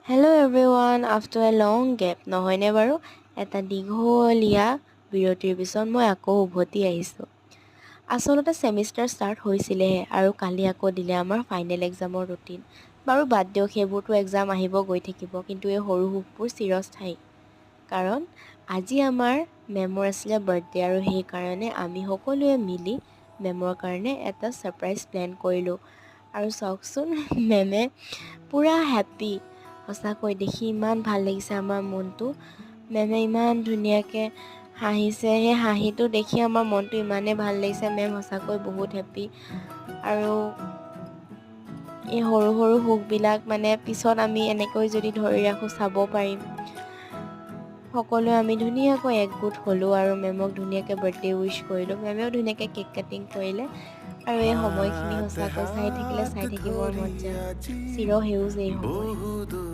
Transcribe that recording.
Hello' everyone, after a long gap নহয়নে বাৰু? এটা দীঘলীয়া বিৰতিৰ পিছত মই আকৌ উভতি আহিছোঁ। আচলতে ছেমিষ্টাৰ ষ্টাৰ্ট হৈছিলেহে আৰু কালি আকৌ দিলে আমাৰ ফাইনেল এক্সামৰ ৰুটিন। বাৰু বাদ দিয়ক, সেইবোৰতো এক্সাম আহিব গৈ থাকিব, কিন্তু এই সৰু সুখবোৰ চিৰস্থায়ী। কাৰণ আজি আমাৰ মেমৰ আছিলে বাৰ্থডে আৰু সেইকাৰণে আমি সকলোৱে মিলি মেমৰ কাৰণে এটা ছাৰপ্ৰাইজ প্লেন কৰিলোঁ। আৰু চাওকচোন, মেমে পূৰা হেপ্পী। সঁচাকৈ দেখি ইমান ভাল লাগিছে আমাৰ মনটো। মেমে ইমান ধুনীয়াকৈ হাঁহিছে, সেই হাঁহিটো দেখি আমাৰ মনটো ইমানেই ভাল লাগিছে। মেম সঁচাকৈ বহুত হেপ্পী। আৰু এই সৰু সৰু সুখবিলাক পিছত আমি এনেকৈ যদি ধৰি ৰাখোঁ চাব পাৰিম। সকলোৱে আমি ধুনীয়াকৈ একগোট হ'লোঁ আৰু মেমক ধুনীয়াকৈ বাৰ্থডে উইচ কৰিলোঁ। মেমেও ধুনীয়াকৈ কেক কাটিং কৰিলে আৰু এই সময়খিনি সঁচাকৈ চাই থাকিলে চাই থাকিবৰ মন যায়। চিৰসেউজ এই সময়।